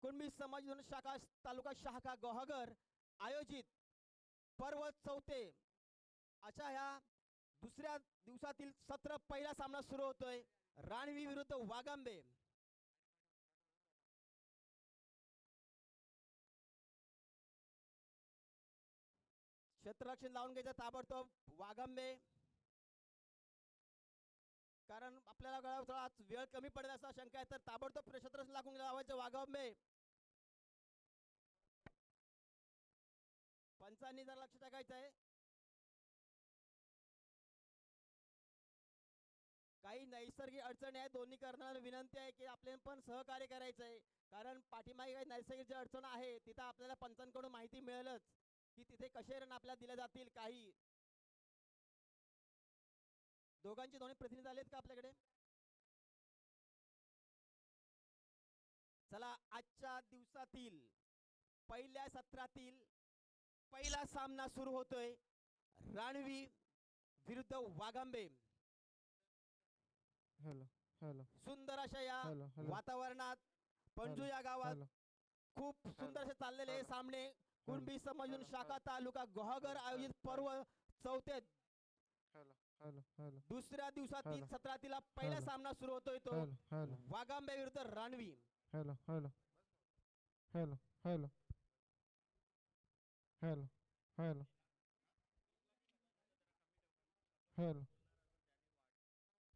कुणबी समाज शाखा तालुका शाखा गोहागर आयोजित पर्व चौथे अशा ह्या दुसऱ्या दिवसातील सत्र पहिला सामना सुरू होतोय राणवी विरुद्ध वागांबे. क्षेत्ररक्षण लावून घ्यायचं ताबडतोब वागांबे, कारण आपल्याला थोडा वेळ कमी पडेल असा शंका आहे, तर ताबडतोब क्षेत्ररक्षण लागून लावायचं वागांबे. पंचांनी जर लक्ष टाकायचं आहे. काही नैसर्गिक अडचणी आहेत, दोन्ही करणाऱ्यांना विनंती आहे की आपल्याला पण सहकार्य करायचं आहे, कारण पाठीमागे काही नैसर्गिक अडचण आहे तिथं आपल्याला पंचांकडून माहिती मिळेलच की तिथे कसे रन आपल्याला दिले जातील. काही दोघांचे दोन्ही प्रतिनिधी आलेत का आपल्याकडे? चला, आजच्या दिवसातील पहिल्या सत्रातील पहिला सामना सुरू होतोय राणवी विरुद्ध वागांबे. सुंदर अशा या वातावरणात पणजू या गावात खूप सुंदर असे चाललेले सामने कुणबी समाज शाखा तालुका गोहागर आयोजित पर्व चौथे दुसऱ्या दिवसातील सत्रातील पहिला सामना सुरू होतोय तो वागांबे विरुद्ध राणवी. Hello hello hello hello hello hello hello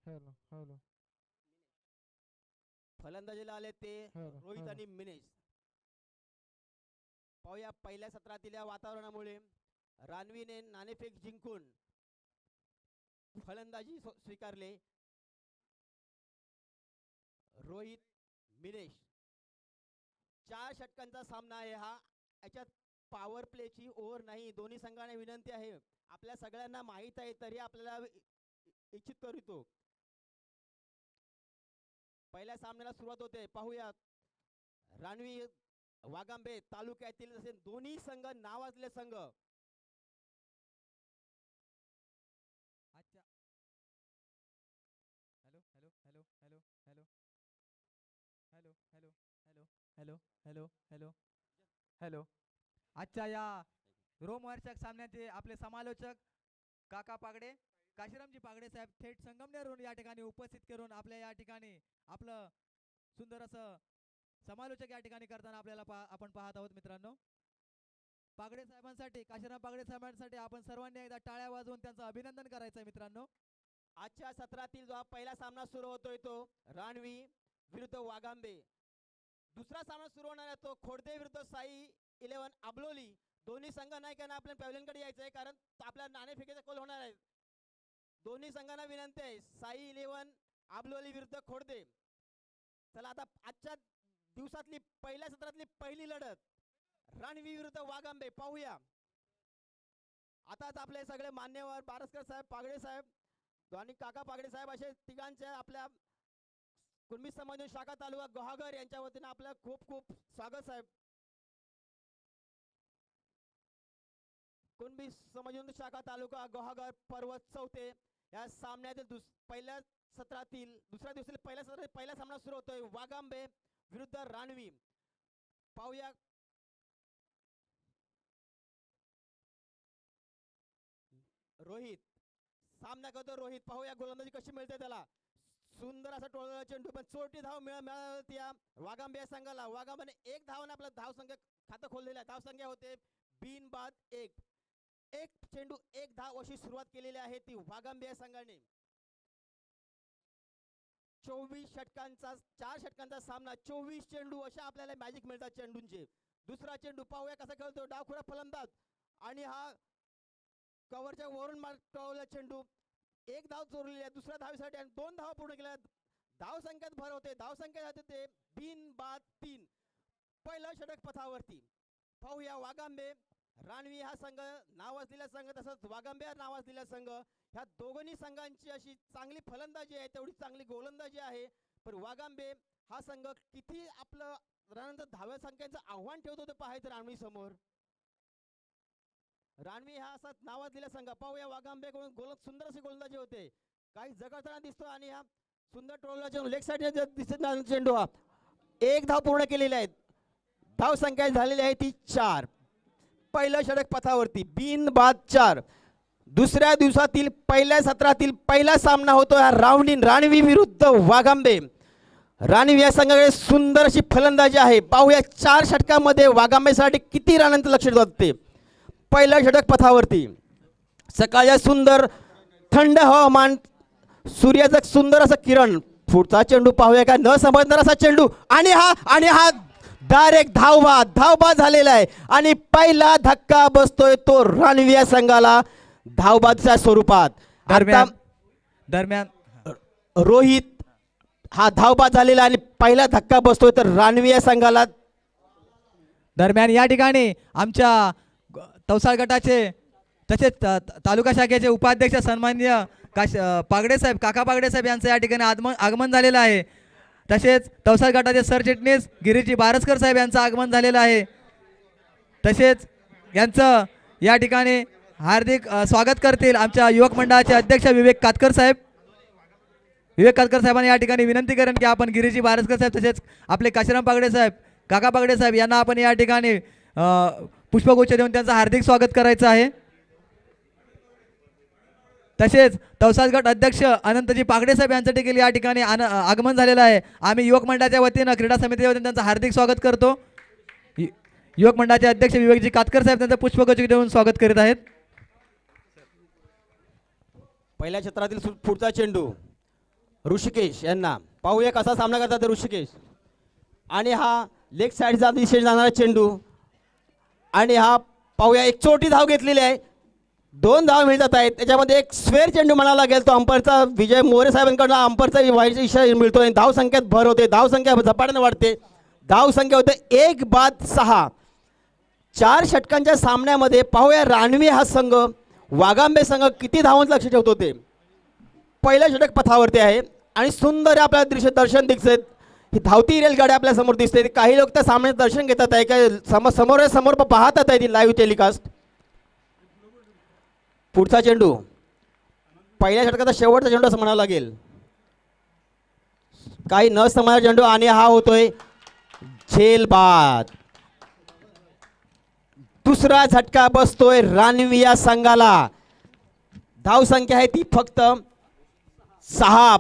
hello hello फलंदाजीला आले ते रोहित आणि मिनेश. पाहूया पहिल्या सत्रातील या वातावरणामुळे राणवीने नाणेफेक जिंकून फलंदाजी स्वीकारले. रोहित मिनेश 4 षटकांचा सामना आहे हा. याच्यात पॉवर प्लेची ओव्हर नाही. दोन्ही संघांना विनंती आहे, आपल्या सगळ्यांना माहित आहे तरी आपल्याला इच्छित करीतो. पहिल्या सामन्याला सुरुवात होते. पाहूया राणवी वागांबे तालुक्यातील जसे दोन्ही संघ नावाजले संघ. अच्छा, hello hello hello hello hello hello hello hello hello hello hello आजच्या या रोमहर्षक सामन्याचे आपले समालोचक काका पागडे, काशीरामजी पागडे साहेब थेट संगमनेरहून या ठिकाणी उपस्थित करून आपल्या या ठिकाणी आपलं सुंदर असं समालोचक या ठिकाणी करताना आपल्याला आपण पाहत आहोत. मित्रांनो, पागडे साहेबांसाठी, काशीराम पागडे साहेबांसाठी आपण सर्वांनी एकदा टाळ्या वाजवून त्यांचं अभिनंदन करायचं आहे. मित्रांनो, आजच्या सत्रातील जो पहिला सामना सुरू होतोय तो राणवी विरुद्ध वागांबे. दुसरा सामना सुरू होणार आहे तो खोडदे विरुद्ध साई 11 आबलोली. दोन्ही संघ नायकांना आपल्या पॅव्हलियनकडे यायचं आहे, कारण आपल्या नाणेफेकीचा कॉल होणार आहे. दोन्ही संघांना विनंती आहे, साई 11 आबलोली विरुद्ध खोडदे. चला, आता आजच्या दिवसातली पहिल्या सत्रातली पहिली लढत राणवी विरुद्ध वागांबे पाहूया. आताच आपले सगळे मान्यवर बारसकर साहेब, पागडे साहेब आणि काका पागडे साहेब असे तिघांचे आपल्या कुणबी समाज शाखा तालुका गोहागर यांच्या वतीने आपल्या खूप खूप स्वागत साहेब. कुणबी समाज शाखा तालुका गोहागर पर्व चौथे या सामन्यातील पहिल्या सत्रातील दुसऱ्या दिवशी पहिला सामना सुरू होतोय वागांबे विरुद्ध राणवी. पाहूया रोहित सामना करतो. रोहित, पाहूया गोलंदाजी कशी मिळते त्याला. सुंदर असा टोळलेला चेंडू, पण चोरटी धाव मिळाली या वागांबे या संघाला. वागांबेने 1 धावाने आपलं धाव संख्या खातं खोललेलं आहे. धाव संख्या होते बिन बाद 1. 1 चेंडू 1 धाव अशी सुरुवात केलेली आहे ती वागांबे या संघाने. 24 षटकांचा 4 षटकांचा सामना, 24 चेंडू अशा आपल्याला मॅजिक मिळतात चेंडूंचे. दुसरा चेंडू पाहूया कसा खेळतो डावखुरा फलंदाज, आणि हा कव्हरच्या वरून मारला चेंडू. 1 धाव चोरलेली आहे दुसऱ्या धावेसाठी आणि 2 धावा पूर्ण केल्या. धाव संख्येत भर होते. धाव संख्या जाते ते बिन बाद 3. पहिलं षटक पथावरती. पाहूया वागांबे राणवी हा संघ नावाजलेला संघ, तसंच वागांबे हा नावाजलेला संघ. ह्या दोघांनी संघांची अशी चांगली फलंदाजी आहे, तेवढी चांगली गोलंदाजी आहे. पण वागांबे हा संघ किती आपलं रनांतर धाव्या संख्येचं आव्हान ठेवतो ते पाहायचं राणवी समोर. राणवी हा असा नावाजलेला संघ. पाहूया वागांबेकडून सुंदर अशी गोलंदाजी होते, काही जगताना दिसतो, आणि हा सुंदर टोलला लेग साईड दिसत चेंडू हा 1 धाव पूर्ण केलेला आहे. धाव संख्या झालेली आहे ती 4. पहिलं षटक पथावरती बिन बाद 4. दुसऱ्या दिवसातील पहिल्या सत्रातील पहिला सामना होतो हा राऊंड इन राणवी विरुद्ध वाघांबे. राणवी या संघाकडे सुंदर अशी फलंदाजी आहे. पाहूया 4 षटकामध्ये वाघांबेसाठी किती रनांचं लक्ष जाते. पहिलं षटक पथावरती सकाळच्या सुंदर थंड हवामान, सूर्याचं सुंदर असं किरण. पुढचा चेंडू पाहूया का न समजणार असा चेंडू आणि हा डायरेक्ट धावबाद झालेला आहे आणि पहिला धक्का बसतोय तो राणवी या संघाला धावबादच्या स्वरूपात. दरम्यान रोहित हा धावबाद झालेला आणि पहिला धक्का बसतोय तर राणवी या संघाला. दरम्यान या ठिकाणी आमच्या तवसाळ गटाचे तसेच तालुका शाखेचे उपाध्यक्ष सन्माननीय पागडे साहेब, काका पागडे साहेब यांचं या ठिकाणी आगमन झालेलं आहे. तसेच तवसाळ गटाचे सरचिटणीस गिरीजी बारसकर साहेब यांचं आगमन झालेलं आहे. तसेच यांचं या ठिकाणी हार्दिक स्वागत करतील आमच्या युवक मंडळाचे अध्यक्ष विवेक कातकर साहेब. विवेक कातकर साहेबांनी या ठिकाणी विनंती करेन की आपण गिरीजी बारसकर साहेब तसेच आपले काशीराम पागडे साहेब, काका पागडे साहेब यांना आपण या ठिकाणी पुष्पगुच्छ देऊन त्यांचं हार्दिक स्वागत करायचं आहे. तसेच तवसाळ गट अध्यक्ष अनंतजी पागडे साहेब यांचं देखील या ठिकाणी आगमन झालेलं आहे. आम्ही युवक मंडळाच्या वतीनं क्रीडा समितीच्या वतीनं त्यांचं हार्दिक स्वागत करतो. युवक मंडळाचे अध्यक्ष विवेकजी कातकर साहेब त्यांचं पुष्पगुच्छ देऊन स्वागत करीत आहेत. पहिल्या क्षेत्रातील पुढचा चेंडू ऋषिकेश यांना. पाहूया कसा सामना करतात ऋषिकेश. आणि हा लेग साईडचा दिशेने जाणारा चेंडू आणि हा पाहूया एक छोटी धाव घेतलेली आहे. 2 धाव मिळतात आहेत. त्याच्यामध्ये एक स्क्वेअर चेंडू म्हणावा लागेल तो अंपायरचा विजय मोरे साहेबांकडून अंपायरचा व्हायचा इशारा मिळतो आणि धाव संख्येत भर होते. धाव संख्या झपाट्याने वाढते. धाव संख्या होते 1 बाद 6. 4 षटकांच्या सामन्यामध्ये पाहूया राणवी हा संघ वाघांबे संघ किती धावांचं लक्ष ठेवतो ते. पहिलं षटक पथावरती आहे आणि सुंदर आपल्या दर्शन दिसत. ही धावती रेलगाडी आपल्या समोर दिसते. काही लोक त्या सामन्यात दर्शन घेतात आहे काय समोर पाहतात आहे ती लाईव्ह टेलिकास्ट. पुढचा चेंडू पहिल्या षटकाचा शेवटचा चेंडू असं म्हणावं लागेल. काही न समजणारा चेंडू आणि हा होतोय झेलबाद. दुसरा झटका बसतोय राणवी या संघाला. धाव संख्या आहे ती फक्त 6.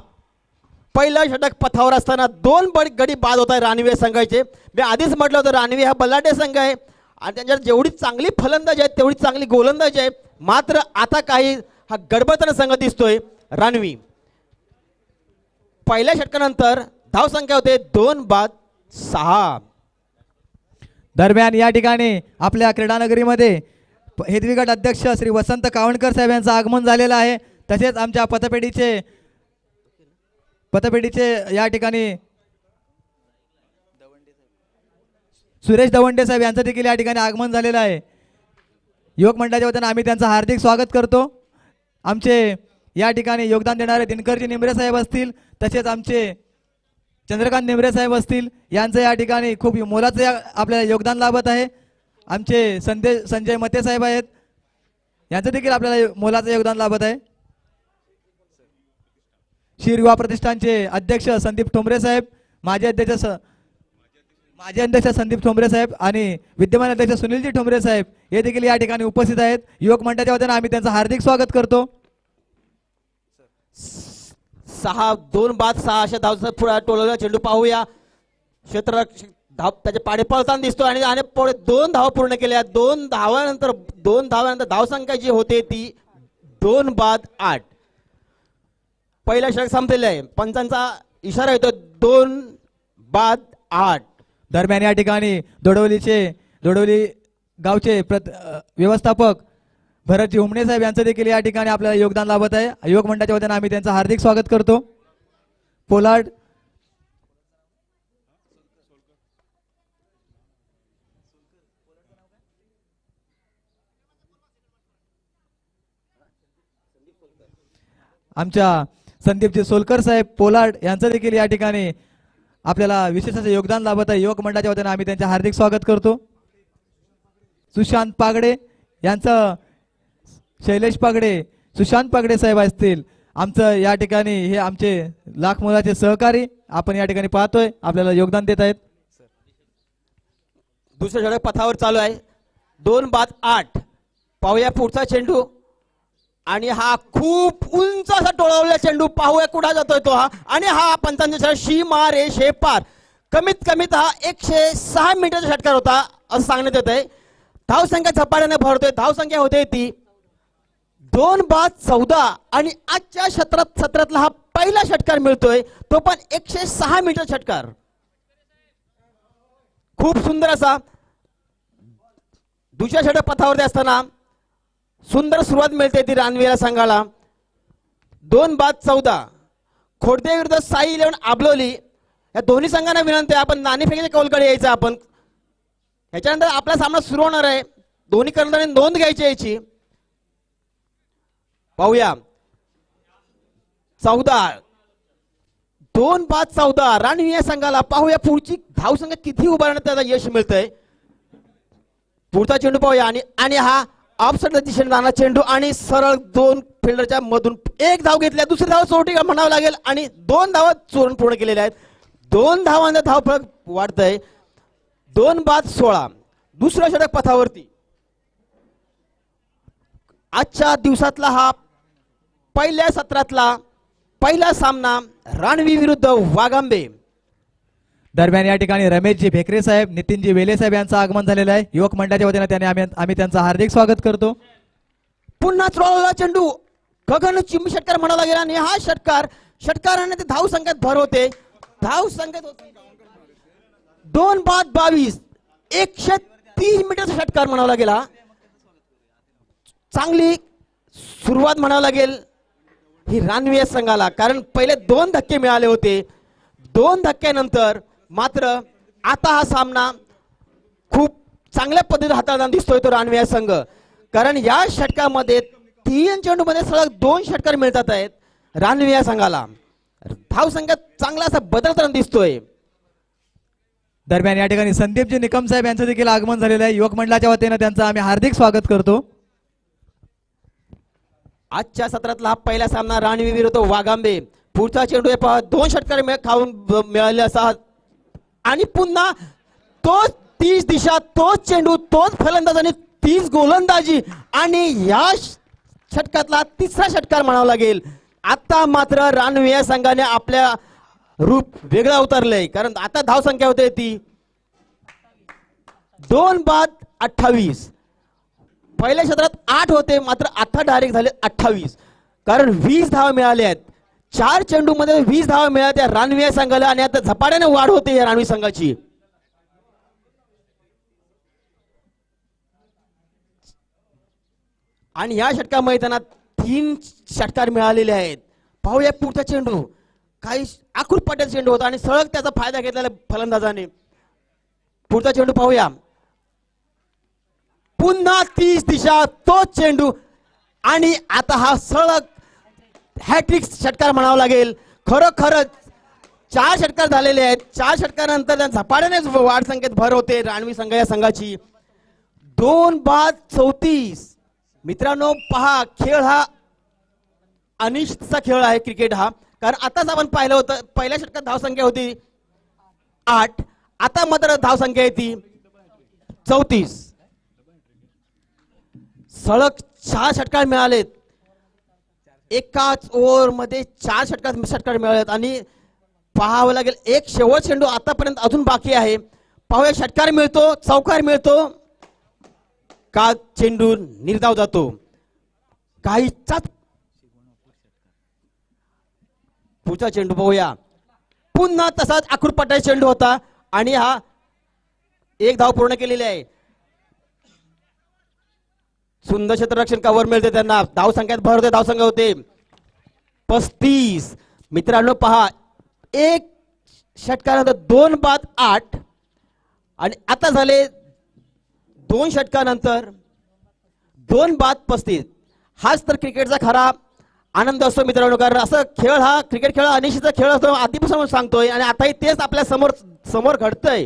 पहिलं षटक पथावर असताना 2 गडी बाद होत आहे राणवी संघाचे. मी आधीच म्हटलं होतं राणवी हा बलाढ्य संघ आहे आणि त्यांच्यात जेवढी चांगली फलंदाजी आहे तेवढी चांगली गोलंदाजी आहे. मात्र आता काही हा गडबडताना संघ दिसतोय राणवी. पहिल्या षटकानंतर धाव संख्या होते 2 बाद 6. दरम्यान या ठिकाणी आपल्या क्रीडानगरीमध्ये हेदवी गट अध्यक्ष श्री वसंत कावणकर साहेब यांचं आगमन झालेलं आहे. तसेच आमच्या पतपेढीचे या ठिकाणी सुरेश दवंडे साहेब यांचं देखील या ठिकाणी आगमन झालेलं आहे. युवक मंडळाच्या वतीनं आम्ही त्यांचं हार्दिक स्वागत करतो. आमचे या ठिकाणी योगदान देणारे दिनकरजी निमरे साहेब असतील तसेच आमचे चंद्रकांत निमरे साहेब असतील यांचं या ठिकाणी खूप मोलाचं आपल्याला योगदान लाभत आहे. आमचे संजय मते साहेब आहेत यांचं देखील आपल्याला मोलाचं योगदान लाभत आहे. श्री युवा प्रतिष्ठानचे अध्यक्ष संदीप ठोंबरे साहेब, माजी अध्यक्ष संदीप ठोंबरे साहेब आणि विद्यमान अध्यक्ष सुनीलजी ठोंबरे साहेब हे देखील या ठिकाणी उपस्थित आहेत. युवक मंडळाच्या वतीनं आम्ही त्यांचं हार्दिक स्वागत करतो. 2 बाद 6 अशा धावचा पुढे टोलवलेला चेंडू पाहूया. क्षेत्ररक्षक धाव त्याचे पाडे पळताना दिसतो आणि 2 धावा पूर्ण केल्या. 2 धावानंतर धावसंख्या जी होते ती 2 बाद 8. पहिला षटक संपलेलं आहे. पंचांचा इशारा येतो 2 बाद 8. दरम्यान या ठिकाणी दोडवली गावचे व्यवस्थापक भरतजी हुमणे साहेब यांचं देखील या ठिकाणी आपल्याला योगदान लाभत आहे. युवक मंडळाच्या वतीनं आम्ही त्यांचं हार्दिक स्वागत करतो. पोलार्ड आमच्या संदीपजी सोलकर साहेब पोलार्ड यांचं देखील या ठिकाणी आपल्याला विशेष असं योगदान लाभत आहे. युवक मंडळाच्या वतीनं आम्ही त्यांचे हार्दिक स्वागत करतो. सुशांत पागडे यांचं शैलेश पागडे, सुशांत पागडे साहेब असतील आमचं या ठिकाणी हे आमचे लाख मोलाचे सहकारी आपण या ठिकाणी पाहतोय आपल्याला योगदान देत आहेत. दुसऱ्या षटक पथावर चालू आहे 2-8. पाहूया पुढचा चेंडू आणि हा खूप उंच असा टोळवलेला चेंडू. पाहूया कुठं जातोय तो हा. आणि हा पंचांच्या सीमा रेषे पार. कमीत कमीत हा 106 मिनिटाचा षटकार होता असं सांगण्यात येत आहे. धावसंख्या झपाट्याने भरतोय. धावसंख्या होते ती 2-14 आणि आजच्या सत्रातला हा पहिला षटकार मिळतोय तो पण 106 मिनिटाचा षटकार. खूप सुंदर असा दुसऱ्या षटक पथावरती असताना सुंदर सुरुवात मिळते ती रानवीरा संघाला. 2-14 खोडदे विरुद्ध साई इलेव्हन आबलोली या दोन्ही संघांना विनंती आहे आपण नाणेफेकीच्या कौलकडे यायचं. आपण याच्यानंतर आपला सामना सुरू होणार आहे. दोन्ही कर्णधारांनी नोंद घ्यायची याची. पाहूया 2-14 रानवी या संघाला. पाहूया पुढची धावसंख्या किती उभारण्यात त्याला यश मिळतंय. पुढचा चेंडू पाहूया आणि हा ऑफसाईडच्या दिशेने जाणारा चेंडू आणि सरळ 2 फिल्डरच्या मधून 1 धाव घेतल्या. दुसरी धाव चोटी म्हणावं लागेल आणि 2 धावा चोरून पूर्ण केलेल्या आहेत. 2 धावांचा धावफलक वाढतंय 2-16. दुसऱ्या षटक पथावरती आजच्या दिवसातला हा पहिल्या सत्रातला पहिला सामना रानवी विरुद्ध वाघांबे. दरम्यान या ठिकाणी रमेशजी भेकरे साहेब, नितीनजी वेले साहेब यांचं आगमन झालेलं आहे. युवक मंडळाच्या वतीने त्याने आम्ही त्यांचं हार्दिक स्वागत करतो. पुन्हा चोळला चेंडू गगन चिम्मी षटकार म्हणाला गेला आणि हा षटकाराने ते धाव संख्येत भर होते. धाव संख्येत 2-22 130 मीटरचा षटकार म्हणावा गेला. चांगली सुरुवात म्हणावं लागेल ही रानवी संघाला कारण पहिले 2 धक्के मिळाले होते. 2 धक्क्यानंतर मात्र आता हा सामना खूप चांगल्या पद्धतीने हाताळताना दिसतोय तो रानवी संघ. कारण या षटकामध्ये 3 चेंडूमध्ये सलग 2 षटकार मिळतात आहेत रानवी संघाला. धावसंख्या चांगला असा बदलताना दिसतोय. दरम्यान या ठिकाणी संदीपजी निकम साहेब यांचं देखील आगमन झालेलं आहे. युवक मंडळाच्या वतीने त्यांचं आम्ही हार्दिक स्वागत करतो. आजच्या सत्रातला हा पहिला सामना रानवी विरुद्ध वाघांबे. पुढचा चेंडू हे पहा 2 षटकार खाऊन मिळाले असा आणि पुन्हा तोच 30 दिशा तोच चेंडू तोच फलंदाज आणि 30 गोलंदाजी आणि या षटकातला तिसरा षटकार म्हणावा लागेल. आता मात्र रानवी या संघाने आपल्या रूप वेगळं उतरलंय कारण आता धावसंख्या होते ती 2-28. पहिल्या क्षेत्रात 8 होते मात्र आता डायरेक्ट झाले 28 कारण 20 धावा मिळाल्या आहेत. 4 चेंडू मध्ये 20 धावा मिळाल्या रानवी या संघाला आणि आता झपाट्याने वाढ होते या रानवी संघाची. आणि या षटकामध्ये त्यांना 3 षटकार मिळालेले आहेत. पाहूया पुढचा चेंडू काही आखूड पट्ट्याचा चेंडू होता आणि सळग त्याचा फायदा घेतलेला फलंदाजाने. पुढचा चेंडू पाहूया पुन्हा 30 दिशा तोच चेंडू आणि आता हा सळग हॅट्रिक षटकार म्हणावा लागेल. खरोखरच 4 षटकार झालेले आहेत. 4 षटकारानंतर झपाट्याने वाढ संख्येत भर होते रानवी संघ या संघाची. 2-34. मित्रांनो पहा खेळ हा अनिश्चितचा खेळ आहे क्रिकेट हा. कारण आताच आपण पाहिलं होतं पहिल्या षटकात धावसंख्या होती 8 आता मात्र धावसंख्या आहे ती 34. सलग 4 षटकार मिळालेत. एकाच ओव्हर मध्ये 4 षटकार मिळालेत आणि पाहावं लागेल एक शेवट चेंडू आतापर्यंत अजून बाकी आहे. पाहूया षटकार मिळतो चौकार मिळतो का चेंडू निर्धाव जातो. काही पुढचा चेंडू पाहूया पुन्हा तसाच आखूड पट्ट्याचा चेंडू होता आणि हा 1 धाव पूर्ण केलेली आहे. सुंदर क्षेत्ररक्षण कव्हर मिळते त्यांना. धावसंख्यात भर होते धावसंख्या होते 35. मित्रांनो पहा 1 षटकानंतर 2-8 आणि आता झाले 2 षटकानंतर 2-35. हाच तर क्रिकेटचा खरा आनंद असतो मित्रांनो. कारण असं खेळ हा क्रिकेट खेळ अनिश्चितचा खेळ असतो आधीपासून सांगतोय आणि आताही तेच आपल्या समोर घडतंय.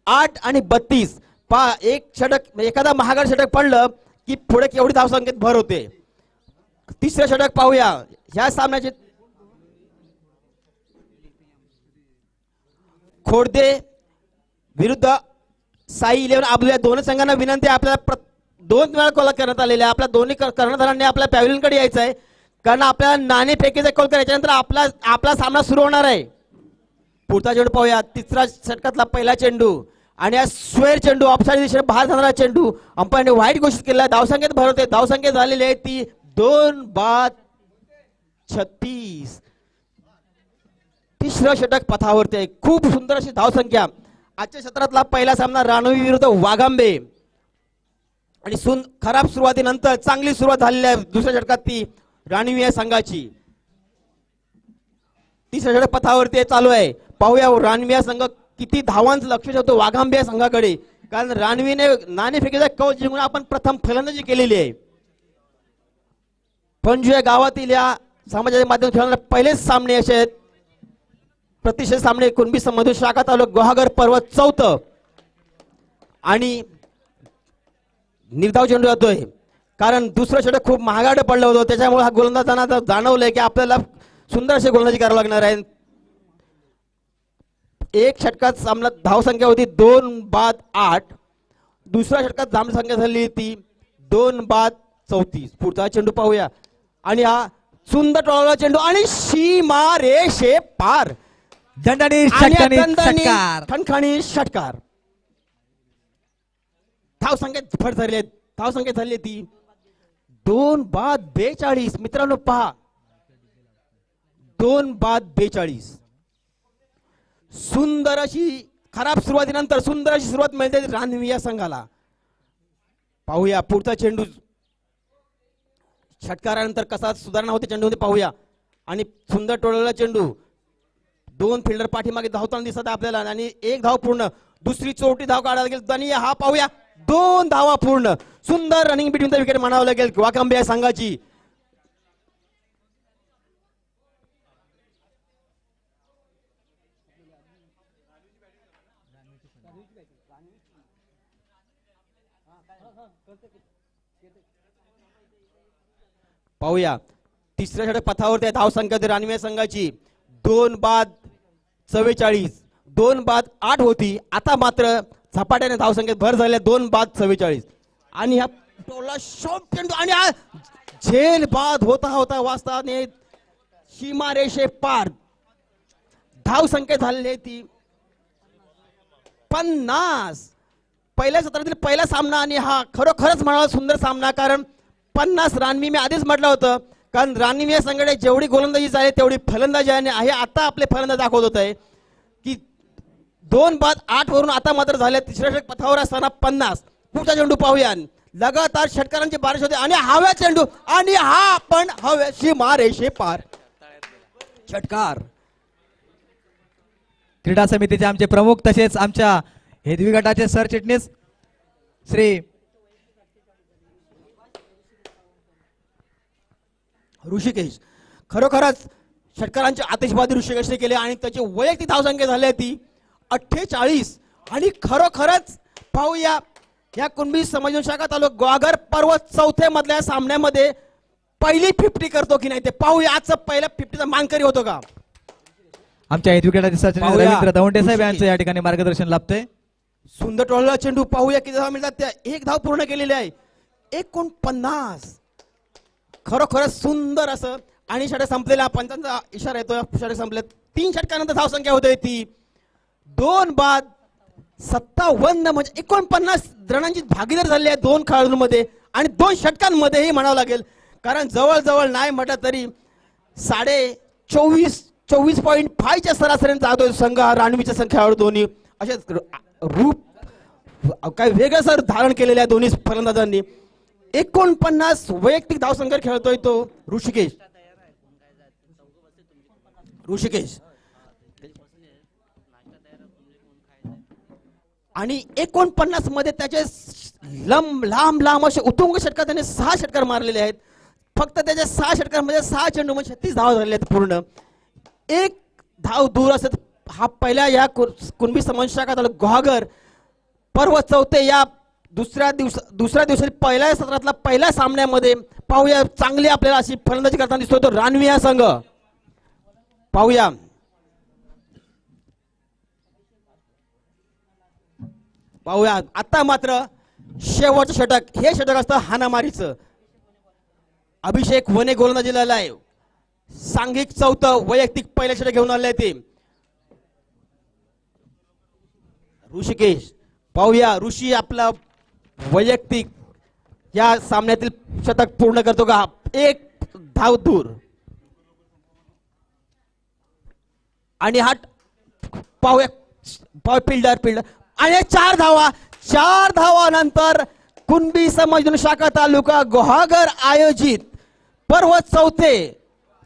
8 आणि 32 पहा एक षटक एखादा महागड षटक पडलं की पुढे केवढी धावसंख्येत भर होते. तिसरं षटक पाहूया ह्या सामन्याचे खोडदे विरुद्ध साई 11 आबलू या दोन्ही संघांना विनंती आहे, आपल्याला 2 वेळा कॉल करण्यात आलेला आहे. आपल्या दोन्ही कर्णधारांनी आपल्या पॅव्हलियनकडे यायचं आहे, कारण आपल्याला नाणे फेकीचा कॉल करायच्या नंतर आपला सामना सुरू होणार आहे. पुढचा चेंडू पाहूया. तिसरा षटकातला पहिला चेंडू आणि हा स्क्वेअर चेंडू ऑफसाईड दिशेने बाहेर जाणारा चेंडू अंपायरने वाईट घोषित केला. धावसंख्येत भर होते. धावसंख्या झालेली आहे ती 2-36. तिसरं षटक पथावरती आहे. खूप सुंदर अशी धावसंख्या. आजच्या सत्रातला पहिला सामना रानवी विरुद्ध वाघांबे आणि खराब सुरुवातीनंतर चांगली सुरुवात झालेली आहे दुसऱ्या षटकात ती रानवी या संघाची. तिसरं षटक पथावरती चालू आहे. पाहूया रानवी या संघ किती धावांचं लक्ष ठेवतो वाघांबे या संघाकडे, कारण रानवीने नाणेफेकीचा कौल जिंकून आपण प्रथम फलंदाजी केलेली आहे. पंजू या गावातील या समाजाच्या माध्यमातून खेळणारे पहिलेच सामने असे आहेत. प्रतिष्ठित सामने कुणबी मधून शाखा तालुका गुहागर पर्वत 4 आणि निर्धाव चेंडू जातोय, कारण दुसरं षटक खूप महागाडं पडलं होतं, त्याच्यामुळे हा गोलंदाजांना जाणवलंय की आपल्याला सुंदर अशी गोलंदाजी करावी लागणार आहे. एक षटकात सामना धावसंख्या होती 2-8. दुसऱ्या षटकात धावसंख्या झाली ती 2-34. पुढचा चेंडू पाहूया आणि हा सुंदर टोळाला चेंडू आणि सीमा रेषे पार. खणखणी षटकार. धावसंख्येत भर झाली. धावसंख्या झाली ती 2-42. मित्रांनो पहा, 2-42. सुंदर अशी खराब सुरुवातीनंतर सुंदर अशी सुरुवात मिळते रानवी या संघाला. पाहूया पुढचा चेंडू षटकारानंतर कसा सुधारणा होते चेंडूमध्ये पाहूया. आणि सुंदर टोळलेला चेंडू. 2 फिल्डर पाठीमागे धावताना दिसत आपल्याला आणि 1 धाव पूर्ण. दुसरी चोटी धाव काढायला गेली आणि हा पाहूया 2 धावा पूर्ण. सुंदर रनिंग बिटवीन द विकेट म्हणावं लागेल वाघांबे या संघाची. पाहूया तिसऱ्या षटक पथावरती आहे. धावसंख्या होती रानवी संघाची 2-44. 2-8 होती, आता मात्र झपाट्याने धावसंख्येत भर झाल्या 2-44. आणि हा टोला शॉर्ट चेंडू आणि हा झेल बाद होता वाजताने सीमारेषे पार. धावसंख्या झालेली ती 50. पहिल्या सत्रातील पहिला सामना आणि हा खरोखरच म्हणावा सुंदर सामना, कारण 50 रानवी मी आधीच म्हटलं होतं, कारण रानवी या संघाने जेवढी गोलंदाजी झाली तेवढी फलंदाजी आहे. आता आपले फलंदाज दाखवत होत आहे की 2-8 वरून आता मात्र झाले तिसऱ्या षटक पथावर असताना 50. पुढचा चेंडू पाहूया. लगातार षटकारांची बारिश होते आणि हव्या चेंडू आणि हा पण हव्याशी मारेशे पार षटकार. क्रीडा समितीचे आमचे प्रमुख तसेच आमच्या हेदवी गटाचे सरचिटणीस श्री ऋषिकेश. खरोखरच षटकारांची आतिषबाजी ऋषिकेशने केली आणि त्याची वैयक्तिक धावसंख्या झाली ती 48. आणि खरोखरच पाहूया या कुणबी समाज शाखा तालुका गुहागर पर्वत 4 मधल्या सामन्यामध्ये पहिली 50 करतो की नाही ते पाहूया. आजचा पहिला 50चा मानकरी होतो का. आमच्या हेदवी गटाचे सरचिटणीस पाहूया. रवींद्र दवंडे साहेब यांचं या ठिकाणी मार्गदर्शन लाभतंय. सुंदर टोळला चेंडू पाहूया किती धाव मिळतात. त्या 1 धाव पूर्ण केलेली आहे. 49. खरोखरच सुंदर असं. आणि षटक संपलेला पंचांचा इशारा येतो. षटक संपले 3 षटकानंतर धावसंख्या होते ती 2-57. म्हणजे 49 रनांची भागीदार झाली आहे 2 खेळाडूंमध्ये आणि 2 षटकांमध्येही म्हणावं लागेल, कारण जवळजवळ नाही म्हटलं तरी 24.5च्या सरासरीने जातोय संघ हा रानवीच्या खेळाडू. दोन्ही असे रूप काय वेगळं सर धारण केलेलं आहे दोन्ही फलंदाजांनी. 49 वैयक्तिक धावसंख्या खेळतोय तो ऋषिकेश. आणि 49 मध्ये त्याचे लांब असे उतुंग षटकार त्याने 6 षटकार मारलेले आहेत. फक्त त्याच्या 6 षटकांमध्ये 6 चेंडू म्हणजे 36 धावा झालेले आहेत पूर्ण. 1 धाव दूर असत. हा पहिल्या या कुणबी समाज शाखा तालुका गुहागर पर्वत 4 या दुसऱ्या दिवशी पहिल्या सत्रातला पहिल्या सामन्यामध्ये पाहूया चांगली आपल्याला अशी फलंदाजी करताना दिसतोय तो रानवी हा संघ. पाहूया पाहूया आता मात्र शेवटचं षटक, हे षटक असतं हाणामारीचं. अभिषेक वने गोलंदाजीला आलाय. सांघिक चौथं, वैयक्तिक पहिलं षटक घेऊन आले ते ऋषिकेश. पाहूया ऋषी आपला वैयक्तिक या सामन्यातील शतक पूर्ण करतो का. एक धाव दूर आणि हा पाहूया फिल्डर आणि 4 धावा. 4 धावानंतर कुणबी समाज शाखा तालुका गुहागर आयोजित पर्व चौथे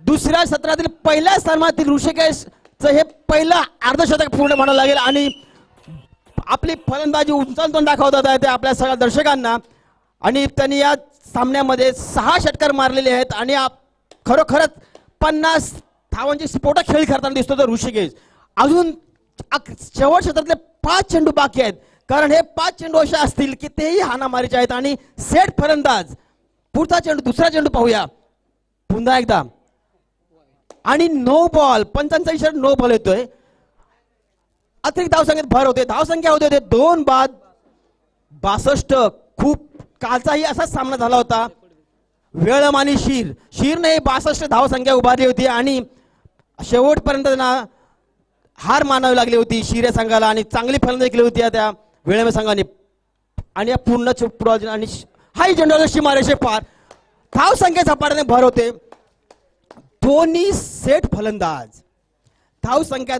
दुसऱ्या सत्रातील पहिल्या स्थानातील ऋषिकेशचं हे पहिलं अर्धशतक पूर्ण म्हणावं लागेल आणि आपली फलंदाजी उंचावून दाखवतात आहे ते आपल्या सगळ्या दर्शकांना. आणि त्यांनी या सामन्यामध्ये 6 षटकार मारलेले आहेत आणि खरोखरच 50 धावांची स्फोटक खेळ करताना दिसतो तर ऋषिकेश. अजून शेवट क्षेत्रातले 5 चेंडू बाकी आहेत, कारण हे 5 चेंडू असे असतील की तेही हाणामारीचे आहेत. आणि सेट फलंदाज पुढचा चेंडू, दुसरा चेंडू पाहूया पुन्हा एकदा आणि नो बॉल. पंचांचा इशारा नो बॉल येतोय. अतिरिक्त धावसंख्येत भर होते. धावसंख्या होते 2 बाद 62. खूप कालचाही असाच सामना झाला होता. वेळमानी शिरने 62 धावसंख्या उभारली होती आणि शेवटपर्यंत त्यांना हार मानावी लागली होती शिरे संघाला आणि चांगली फलंदाजी केली होती त्या वेळमे संघाने. आणि या पूर्ण आणि हाय चेंडूला सीमारेषे पार. धावसंख्या झपाट्याने भर होते. दोन्ही सेट फलंदाज धावसंख्या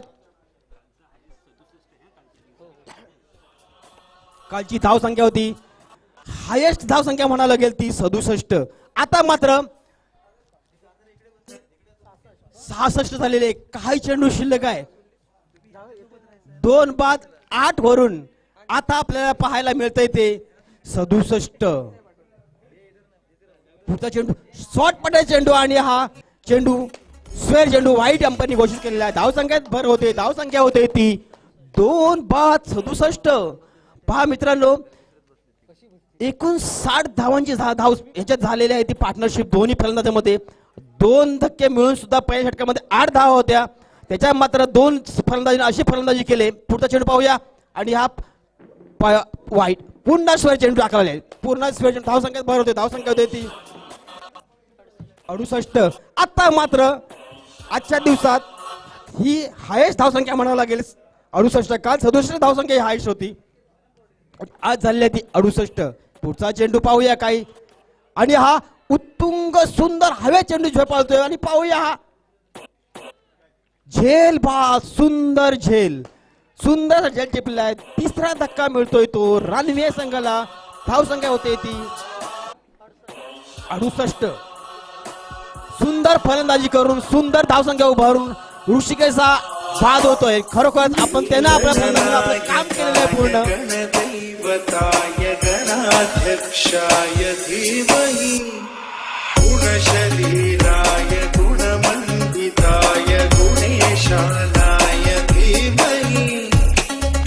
कालची धावसंख्या होती हायेस्ट धावसंख्या म्हणायला लागेल ती 67. आता मात्र 66 झालेले. काही चेंडू शिल्लक आहे. 2 बाद 8 वरून आता आपल्याला पाहायला मिळतंय ते 67. पुढचा चेंडू शॉर्ट पटे चेंडू आणि हा चेंडू स्वेर चेंडू व्हाईट अंपायरनी घोषित केलेला आहे. धावसंख्येत भर होते. धावसंख्या होते ती 2 बाद 67. पहा मित्रांनो, एकूण 60 धावांची धाव ह्याच्यात झालेली आहे ती पार्टनरशिप दोन्ही फलंदाजांमध्ये. 2 धक्के मिळून सुद्धा पहिल्या षटकामध्ये 8 धावा होत्या. त्याच्या मात्र 2 फलंदाजीने अशी फलंदाजी केली. पुढचा चेंडू पाहूया आणि हा वाईट पुन्हा स्वेर चेंडू टाकलेला आहे. पूर्ण स्वेर चेंडू धावसंख्येत भर होते. धावसंख्या होते ती 68. आता मात्र आजच्या दिवसात ही हायेस्ट धावसंख्या म्हणावं लागेल 68. काल 67 धावसंख्या ही हायेस्ट होती. आज झालेली ती 68. पुढचा चेंडू पाहूया काही आणि हा उत्तुंग सुंदर हवे चेंडू झेपावतोय आणि पाहूया हा झेल बा सुंदर झेल टिपला आहे. तिसरा धक्का मिळतोय तो रानवे संघाला. धावसंख्या होते ती 68. सुंदर फलंदाजी करून सुंदर धावसंख्या उभारून ऋषिकेशचा बाद होतोय. खरोखर आपण त्यांना आपलं काम केलेलं आहे पूर्ण. देवताय गणाध्यक्षाय धीमहि गुणशरीराय गुणमण्डिताय गुणेशानाय धीमहि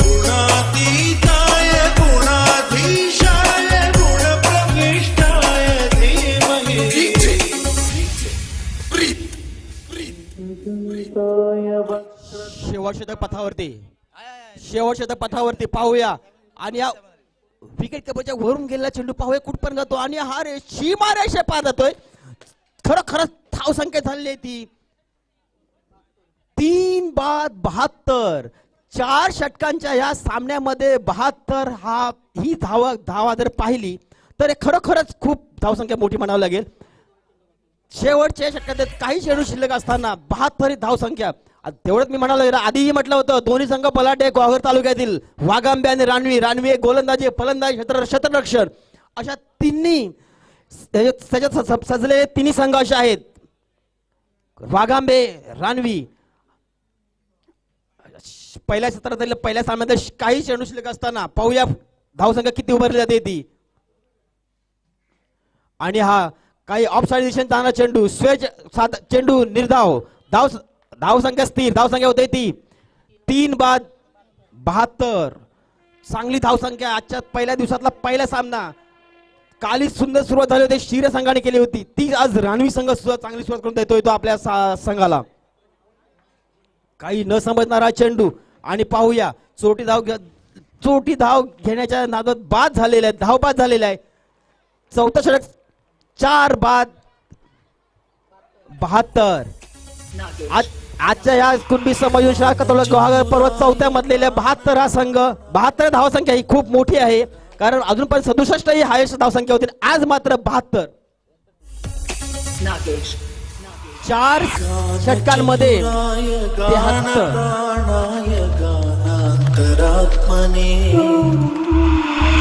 गुणातीताय गुणाधीशाय गुणप्रविष्टाय धीमहि. शेवट शतक पथावरती पाहूया आणि या विकेट किपरच्या वरून गेलेला चेंडू पाहूया कुठपर्यंत जातो आणि हा रे सीमारेषे पार जातोय. खरंच धावसंख्या झालेली ती 3 बाद 72. 4 षटकांच्या या सामन्यामध्ये 72 ही धावा जर पाहिली तर खरोखरच खूप धावसंख्या मोठी म्हणावं लागेल. शेवटच्या षटकात काही चेंडू शिल्लक असताना 72 ही धावसंख्या. तेवढंच मी म्हणालो आधीही म्हटलं होतं दोन्ही संघ बलाढ्य गुहागर तालुक्यातील वाघांबे आणि रानवी गोलंदाजी फलंदाजी क्षेत्ररक्षण अशा तिन्ही त्याच्यात सजलेले तिन्ही संघ असे आहेत. वाघांबे रानवी पहिल्या सत्रातील पहिल्या सामन्यात काही चेंडू शिल्लक असताना पाहूया धावसंख्या किती उभारली जाते ती. आणि हा काही ऑफ साइड दिशेने जाणारा चेंडू चेंडू निर्धाव धावसंख्या स्थिर. धावसंख्या होते ती 3 बाद 72. चांगली धावसंख्या आजच्या पहिल्या दिवसातला पहिला सामना. काली सुंदर सुरुवात झाली होती शिरे संघाने केली होती ती आज रानवी संघ सुद्धा चांगली सुरुवात करून देतोय तो आपल्या संघाला. काही न समजणारा चेंडू आणि पाहूया चोटी धाव चोटी धाव घेण्याच्या नादात बाद झालेला आहे, धावबाद झालेला आहे. चौथा षटक 4 बाद 72. आजच्या या कुणबी समाज गुहागर पर्वत चौथ्या मधलेल्या 72 हा संघ 72 धावसंख्या ही खूप मोठी आहे, कारण अजून पण 67 ही हायेस्ट धावसंख्या होती. आज मात्र 72. 4 षटकांमध्ये 73. प्राणाय गानान्तरात्मने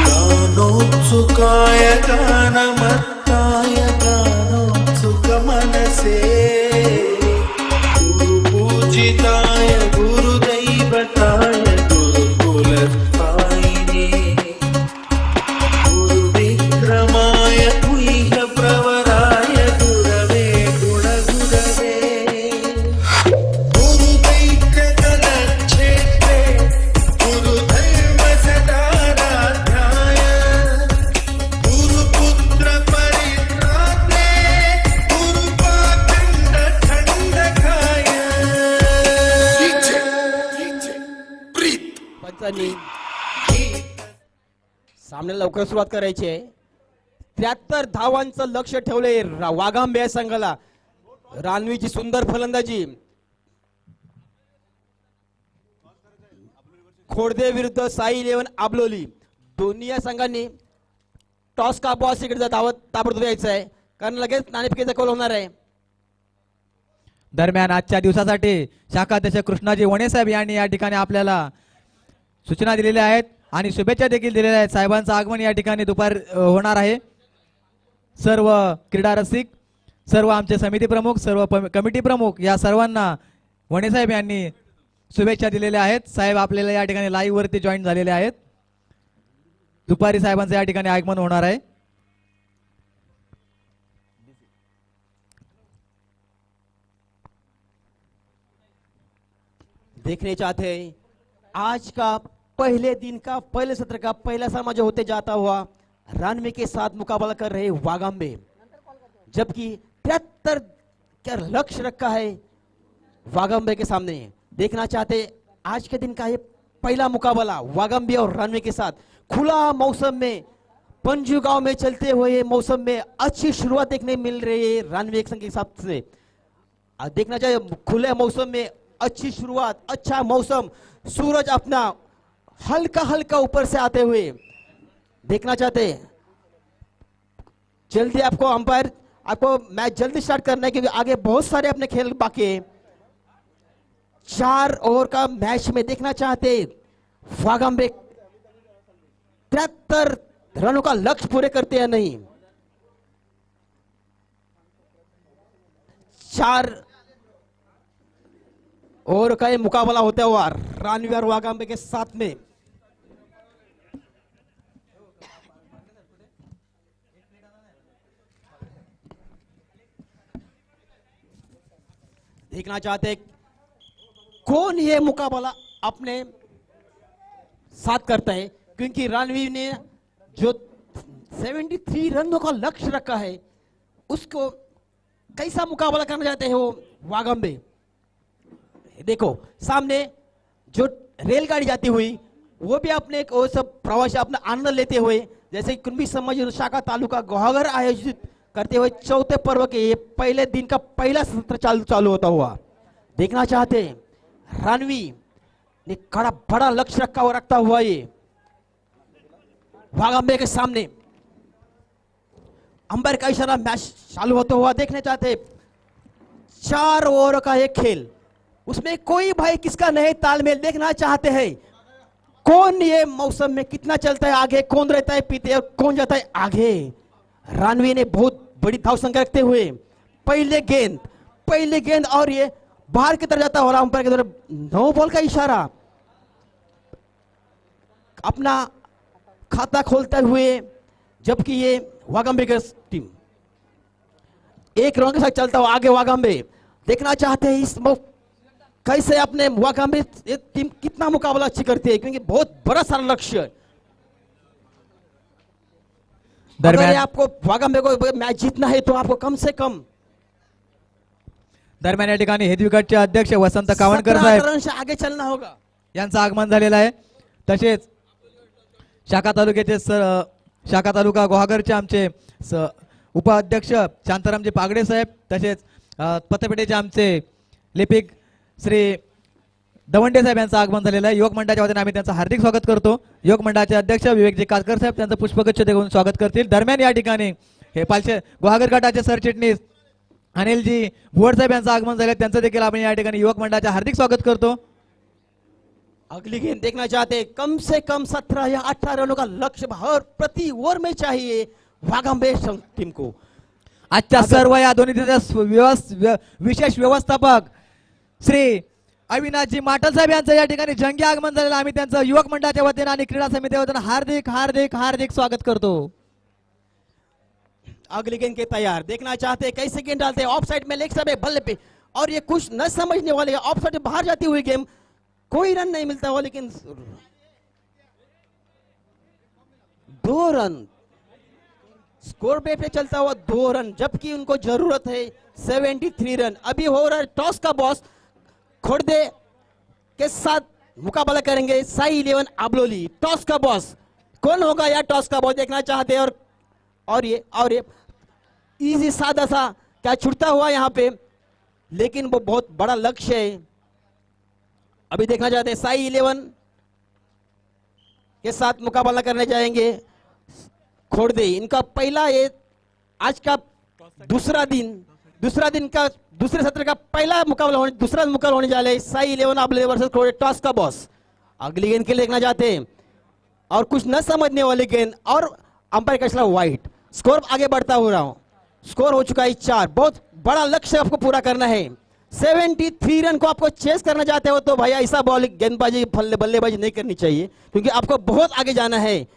गानोत्सुकाय गानमत्ताय गानोत्सुकमनसे गुरुपूजिताय गुरुदैवताय गुरुकुलस्थायिने गुरुविक्रमाय गुह्यप्रवराय गुरवे गुणगुरवे गुरुदैत्यकलक्षेत्रे गुरुधर्मसदाराध्याय गुरुपुत्रपरित्रात्रे गुरुपाखण्डखण्डकाय पंचांनी सामन्याला लवकर सुरुवात करायची आहे. 73 धावांचं लक्ष ठेवले वाघांबे या संघाला. रानवीची सुंदर फलंदाजी, खोडदे विरुद्ध साई 11 आबलोली. दोन्ही या संघांनी टॉस का बॉस इकडे धावत ताबडतोब यायचं आहे, कारण लगेच नाणेफेकीचा कॉल होणार आहे. दरम्यान आजच्या दिवसासाठी शाखाध्यक्ष कृष्णाजी वणे साहेब यांनी या ठिकाणी आपल्याला सूचना दिलेल्या आहेत आणि शुभेच्छा देखील दिलेल्या आहेत. साहेबांचं आगमन या ठिकाणी दुपार होणार आहे. सर्व क्रीडा रसिक, सर्व आमचे समिती प्रमुख, सर्व कमिटी प्रमुख या सर्वांना वणे साहेब यांनी शुभेच्छा दिलेल्या आहेत. साहेब आपल्याला या ठिकाणी लाईव्ह वरती जॉईन झालेले आहेत. दुपारी साहेबांचं या ठिकाणी आगमन होणार आहे. देखने चाहते हैं आज का पहले दिन का पहले सत्र का पहला समाज होते जाता हुआ रानवे के साथ मुकाबला कर रहे वागांबे, जबकि 73 का लक्ष्य रखा है वागांबे के सामने. देखना चाहते आज के दिन का ये पहला मुकाबला वागांबे और रानवे के साथ. खुला मौसम में पंजू गांव में चलते हुए मौसम में अच्छी शुरुआत देखने मिल रही है रानवे संघ के हिसाब से. देखना चाहिए खुले मौसम में अच्छी शुरुआत, अच्छा मौसम, सूरज अपना हल्का हल्का ऊपर से आते हुए. देखना चाहते जल्दी आपको अंपायर आपको मैच जल्दी स्टार्ट करना है, क्योंकि आगे बहुत सारे अपने खेल बाकी है. 4 ओवर का मैच में देखना चाहते वागांबे 73 रनों का लक्ष्य पूरे करते हैं नहीं. 4 ओवर का ये मुकाबला होता हुआ रानवी और वागांबे के साथ में. देखना चाहते कौन ये मुकाबला अपने साथ करता है, क्योंकि रानवी ने जो 73 रनों का लक्ष्य रखा है उसको कैसा मुकाबला करना चाहते हैं वो वागांबे. देखो सामने जो रेलगाड़ी जाती हुई वो भी अपने वो सब प्रवासी अपना आनंद लेते हुए, जैसे कुणबी समाज शाखा तालुका गुहागर आयोजित करते हुए चौथे पर्व के ये पहले दिन का पहला सत्र चालू होता हुआ. देखना चाहते रानवी ने बड़ा लक्ष्य रखता हुआ ये वागांबे के सामने. अंपायर का इशारा, मैच चालू होता हुआ देखने चाहते. 4 ओवर का एक खेल, उसमें कोई भाई किसका नहीं तालमेल. देखना चाहते हैं कौन ये मौसम में कितना चलता है आगे, कौन रहता है पीते और कौन जाता है आगे. रानवी ने बहुत बड़ी धाव संख्या रखते हुए पहले गेंद और ये बाहर की तरफ जाता हो रहा. अंपायर की तरफ 9 बॉल का इशारा. अपना खाता खोलते हुए, जबकि ये वागांबे की टीम 1 रन के साथ चलता हुआ आगे वागांबे. देखना चाहते हैं इस कैसे अपने वागांबे टीम कितना मुकाबला अच्छी करती है, क्योंकि बहुत बड़ा सारा लक्ष्य है. अगर आपको वागांबे को मैच जीतना है तो आपको कम से कम दरम्यान या ठिकाणी हेदविगटचे अध्यक्ष वसंत कावणकर 17 साहेब रन से आगे चलना होगा. यांचं आगमन झालेलं आहे. तसेच शाखा तालुक्याचे शाखा तालुका गुहागरचे आमचे उपाध्यक्ष शांतारामजी पागडे साहेब, तसेच पतपेठेचे आमचे लेपिक श्री दवंडे साहेब यांचं आगमन झालेलं आहे. युवक मंडळाच्या वतीने आम्ही त्यांचं हार्दिक स्वागत करतो. युवक मंडळाचे अध्यक्ष विवेकजी कातकर साहेब त्यांचं पुष्पगुच्छ देऊन स्वागत करतील. दरम्यान या ठिकाणी हे पालशे गुहागर गटाचे सरचिटणीस अनिलजी भुवड साहेब यांचं आगमन झालं, त्यांचं देखील आपण या ठिकाणी युवक मंडळाचे हार्दिक स्वागत करतो. अगली गेंद देखना चाहते हैं, कम से कम 17 या 18 रनों का लक्ष्य हर प्रति ओवर में चाहिए वागंबे टीम को. आजच्या सर्व या दोन्ही विशेष व्यवस्थापक श्री अविनाशजी माटल साहेब यांचं या ठिकाणी जंगी आगमन झालेलं, आम्ही त्यांचं युवक मंडळाच्या वतीने आणि क्रीडा समितीच्या वतीने हार्दिक हार्दिक हार्दिक स्वागत करतो. अगली गेंद के तैयार, देखना चाहते हैं कैसे गेंद डालते हैं, ऑफ साइड में लेग साइड बल्ले पे, और ये कुछ न समझने वाले, ऑफ साइड बाहर जाती हुई गेम, कोई रन नहीं मिलता हुआ, लेकिन 2 रन स्कोर पे चलता हुआ 2 रन, जबकि उनको जरूरत है 73 रन. अभी हो रहा है टॉस का बॉस, खोड़दे के साथ मुकाबला करेंगे साई 11 आबलोली. टॉस का बॉस कौन होगा या टॉस का बॉस देखना चाहते हैं. और ये इजी सादा सा क्या छुटता हुआ यहाँ पे, लेकिन वो बहुत बड़ा लक्ष्य है. अभी देखना चाहते हैं साई 11 के साथ मुकाबला करने जाएंगे खोड़दे. इनका पहला, ये आज का दूसरा दिन का दूसरे सत्र का पहला मुकाबला दूसरा मुकाबला होने जा रहा है साई 11 आबले वर्सेस खोड़दे. टॉस का बॉस अगली गेंद के लिए देखना चाहते हैं, और कुछ न समझने वाली गेंद, और अंपायर का इशारा वाइट. स्कोर आगे बढ़ता हो रहा हूं, स्कोर हो चुका है 4. बहुत बड़ा लक्ष्य आपको पूरा करना है. 73 रन को आपको चेस करना चाहते हो तो भाई ऐसा बॉलिंग गेंदबाजी बल्लेबाजी नहीं करनी चाहिए, क्योंकि आपको बहुत आगे जाना है.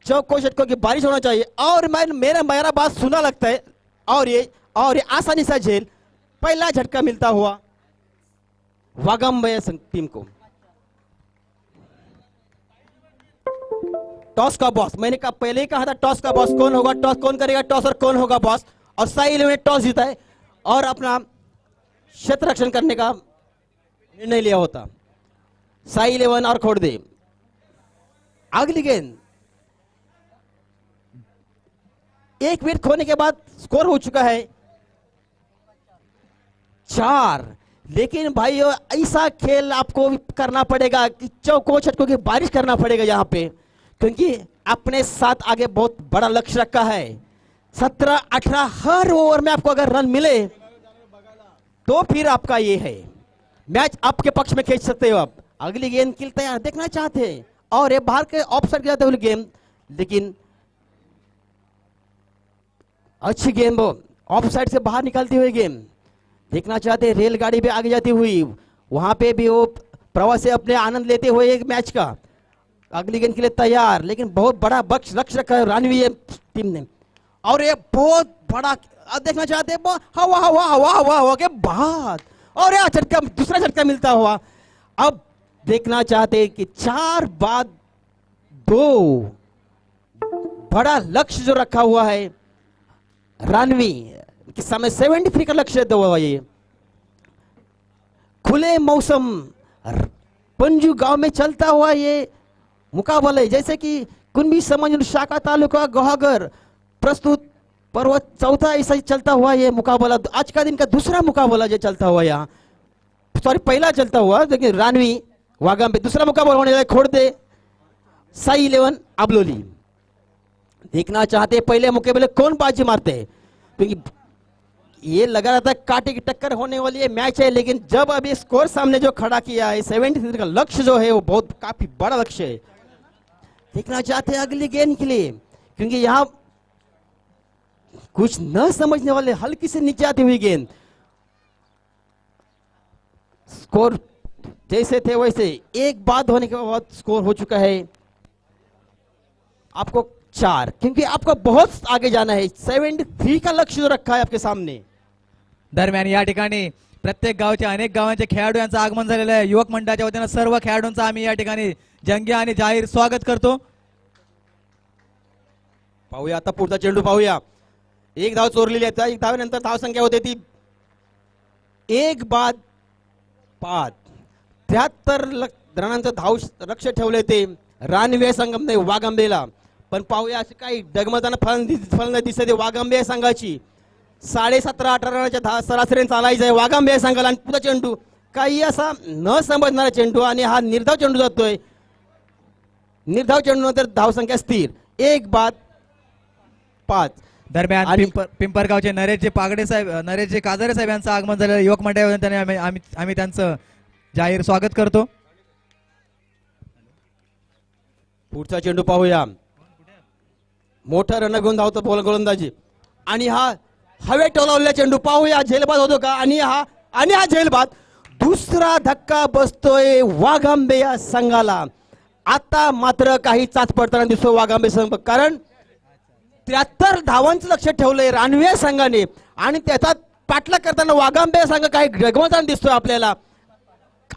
चौको छक्कों की बारिश होना चाहिए. और मेरा बात सुना लगता है, और ये आसानी से झेल. पहला झटका मिलता हुआ वागंबे टीम को. टॉस का बॉस, मैंने पहले ही कहा था टॉस का बॉस कौन होगा, टॉस कौन करेगा टॉस और कौन होगा बॉस. और साई 11 ने टॉस जीता है और अपना क्षेत्र रक्षण करने का निर्णय लिया होता. साई 11 और खोड़दे. अगली गेंद 1 विकेट खोने के बाद स्कोर हो चुका है 4. लेकिन भाई ऐसा खेल आपको करना पड़ेगा कि चौको छक्कों की बारिश करना पड़ेगा यहाँ पे, क्योंकि अपने साथ आगे बहुत बड़ा लक्ष्य रखा है. 17-18 हर ओवर में आपको अगर रन मिले तो फिर आपका ये है मैच आपके पक्ष में खींच सकते हो आप. अगली गेंद के लिए तैयार, देखना चाहते हैं, और ये बाहर के ऑफ साइड जाते हुए गेम, लेकिन अच्छी गेम वो ऑफ साइड से बाहर निकलती हुई गेम. देखना चाहते हैं रेलगाड़ी पे आगे जाती हुई, वहां पे भी वो प्रवासी अपने आनंद लेते हुए एक मैच का. अगली गेंद के लिए तैयार, लेकिन बहुत बड़ा लक्ष्य रखा है रानवी टीम ने, और ये बहुत बड़ा देखना चाहते हैं हवा के बाद, और यह झटका, दूसरा झटका मिलता हुआ. अब देखना चाहते हैं कि 4 बाद 2 बड़ा लक्ष्य जो रखा हुआ है रानवी के सामने 73 का लक्ष्य दो हुआ. ये खुले मौसम पंजू गांव में चलता हुआ ये मुकाबला है, जैसे कि कुंभी समझ शाखा तालुका गुहागर प्रस्तुत पर्वत चौथा ऐसा ही चलता हुआ ये मुकाबला. आज का दिन का दूसरा मुकाबला जो चलता हुआ यहाँ, सॉरी पहला चलता हुआ, लेकिन रानवी वागम पे दूसरा मुकाबला होने वाला है खोड़दे साई 11 आबलोली. देखना चाहते पहले मुकाबले कौन बाजी मारते हैं, क्योंकि ये लगा रहा था कांटे की टक्कर होने वाली है मैच है, लेकिन जब अभी स्कोर सामने जो खड़ा किया है 73 का लक्ष्य जो है वो बहुत काफी बड़ा लक्ष्य है. देखना चाहते हैं अगली गेंद के लिए, क्योंकि यहाँ कुछ न समझने वाले हल्की से नीचे आती हुई गेंद. स्कोर जैसे थे वैसे एक बाद होने के बाद स्कोर हो चुका है आपको 4, क्योंकि आपको बहुत आगे जाना है. 73 का लक्ष्य जो रखा है आपके सामने. दरम्यान या ठिकाणी प्रत्येक गावच्या अनेक गावांचे खेळाडू यांचं आगमन झालेलं आहे. युवक मंडळाच्या वतीनं सर्व खेळाडूंचं आम्ही या ठिकाणी जंगी आणि जाहीर स्वागत करतो. पाहूया आता पुढचा चेंडू पाहूया. एक धाव चोरलेली आहे, एक धावेनंतर धाव संख्या होते ती 1 बाद 73 रनांचं धाव लक्ष्य ठेवले ते रानवे संघ वाघांबेला. पण पाहूया अशी काही डगमताना फलंदाजी दिसते वाघांबे संघाची. 17.5-18 रनाच्या सरासरीने चालायचं आहे वाघांबे संघाला. आणि पुढचा चेंडू काही असा न समजणारा चेंडू आणि हा निर्धाव चेंडू जातोय. निर्धाव चेंडू नंतर धावसंख्या स्थिर 1-5. दरम्यान आणि- पिंपरगावचे नरेशचे पागडे साहेब, नरेशचे काजारे साहेब यांचं आगमन झालेलं युवक मंडळामध्ये त्यांनी आम्ही त्यांचं जाहीर स्वागत करतो. पुढचा चेंडू पाहूया. मोठा रन घेऊन धावतो गोलंदाजी. आणि हा हवे टोलावलेला चेंडू पाहूया झेलबाद होतो का. आणि हा झेलबाद. दुसरा धक्का बसतोय वाघांबे या संघाला. आता मात्र काही चाच पडताना दिसतो वाघांबे संघ. कारण 73 धावांचं लक्ष ठेवलंय रानवे संघाने. आणि त्याचा पाठलाग करताना वाघांबे संघ काही डगमताना दिसतोय आपल्याला.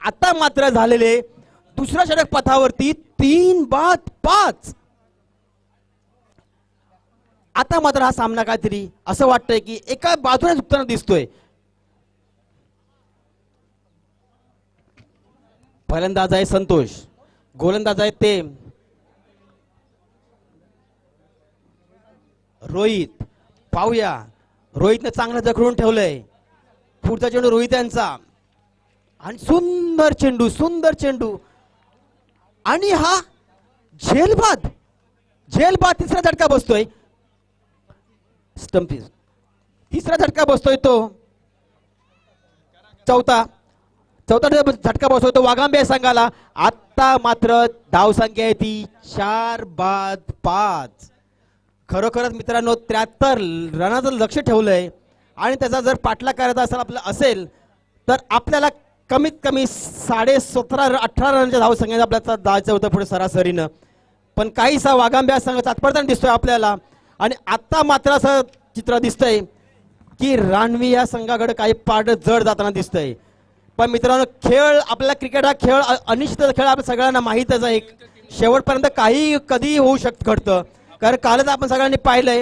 आता मात्र झालेले दुसऱ्या षटक पथावरती 3-5. आता मात्र हा सामना काहीतरी असं वाटतंय की एका बाजूने झुकताना दिसतोय. फलंदाज आहे संतोष, गोलंदाज आहे ते रोहित. पाहूया रोहितने चांगलं जखडून ठेवलंय. पुढचा चेंडू रोहित यांचा. आणि सुंदर चेंडू. आणि हा झेलबाद तिसरा झटका बसतोय. स्टंप तिसरा झटका बसतोय तो. चौथा झटका बसतोय तो वाघांबे संघाला. आता मात्र धावसंख्या आहे ती 4-5. खरोखरच मित्रांनो 73 रनाचं लक्ष ठेवलंय. आणि त्याचा जर पाठलाग करायचा असेल तर आपल्याला कमीत कमी 17-18 रनच्या धावसंख्येने आपल्याला जायचं होतं पुढे सरासरीनं. पण काहीसा वाघांबे संघ चाचपडताना दिसतोय आपल्याला. आणि आता मात्र असं चित्र दिसतंय की रानवी या संघाकडे काही पाठ जड जाताना दिसतंय. पण मित्रांनो खेळ आपल्याला क्रिकेट हा खेळ अनिश्चित खेळ आपल्या सगळ्यांना माहीतच आहे. शेवटपर्यंत काही कधी होऊ घडतं. कारण कालच आपण सगळ्यांनी पाहिलंय.